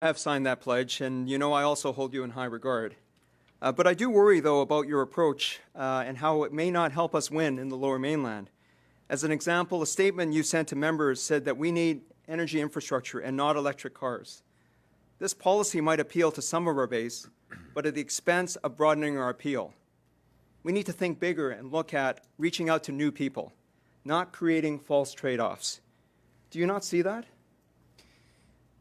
I have signed that pledge, and you know I also hold you in high regard. But I do worry, though, about your approach and how it may not help us win in the Lower Mainland. As an example, a statement you sent to members said that we need energy infrastructure and not electric cars. This policy might appeal to some of our base, but at the expense of broadening our appeal. We need to think bigger and look at reaching out to new people, not creating false trade-offs. Do you not see that?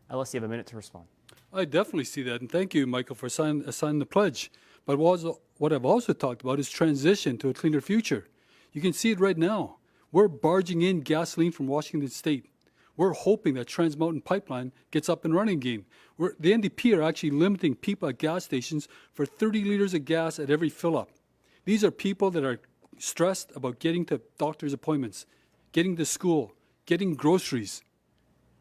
Ellis, you have a minute to respond. I definitely see that, and thank you, Michael, for signing the pledge. But what I've also talked about is transition to a cleaner future. You can see it right now. We're barging in gasoline from Washington State. We're hoping that Trans Mountain Pipeline gets up and running again. The NDP are actually limiting people at gas stations for 30 liters of gas at every fill-up. These are people that are stressed about getting to doctor's appointments, getting to school, getting groceries.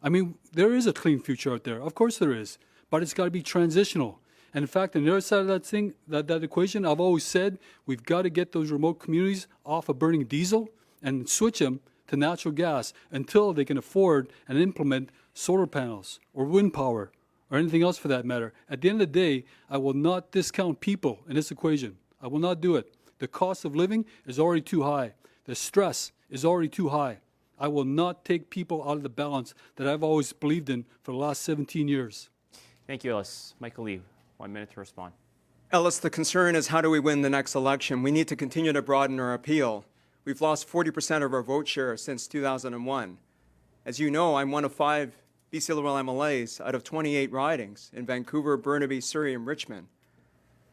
I mean, there is a clean future out there. Of course there is. But it's got to be transitional. And in fact, on the other side of that thing, that equation, I've always said we've got to get those remote communities off of burning diesel and switch them to natural gas until they can afford and implement solar panels or wind power or anything else for that matter. At the end of the day, I will not discount people in this equation. I will not do it. The cost of living is already too high. The stress is already too high. I will not take people out of the balance that I've always believed in for the last 17 years. Thank you, Ellis. Michael Lee, 1 minute to respond. Ellis, the concern is how do we win the next election? We need to continue to broaden our appeal. We've lost 40% of our vote share since 2001. As you know, I'm one of 5 BC Liberal MLAs out of 28 ridings in Vancouver, Burnaby, Surrey, and Richmond.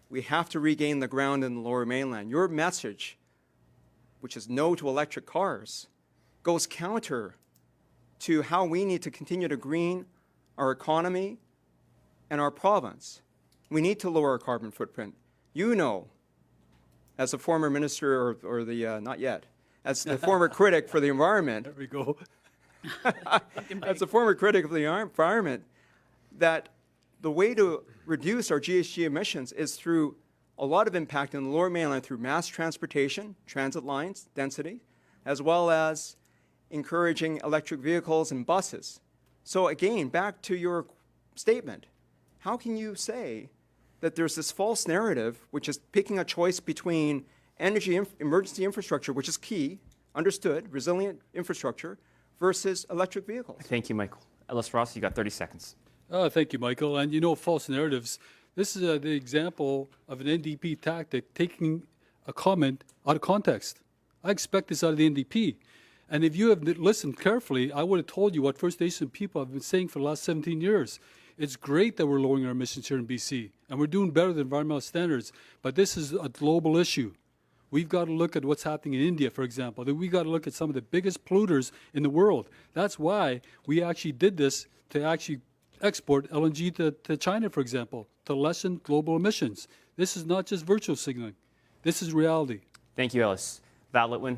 We have to regain the ground in the Lower Mainland. Your message, which is no to electric cars, goes counter to how we need to continue to green our economy and our province. We need to lower our carbon footprint. You know, as a former minister, or the, not yet, as the former critic for the environment. There we go. As a former critic of the environment, that the way to reduce our GHG emissions is through a lot of impact in the Lower Mainland through mass transportation, transit lines, density, as well as encouraging electric vehicles and buses. So again, back to your statement, how can you say that there's this false narrative, which is picking a choice between emergency infrastructure, which is key, understood, resilient infrastructure, versus electric vehicles? Thank you, Michael. Ellis Ross, you got 30 seconds. Thank you, Michael. And you know, false narratives, this is the example of an NDP tactic taking a comment out of context. I expect this out of the NDP. And if you have listened carefully, I would have told you what First Nation people have been saying for the last 17 years. It's great that we're lowering our emissions here in BC, and we're doing better than environmental standards, but this is a global issue. We've got to look at what's happening in India, for example. We've got to look at some of the biggest polluters in the world. That's why we actually did this to actually export LNG to China, for example, to lessen global emissions. This is not just virtual signaling. This is reality. Thank you, Ellis. Val Litwin,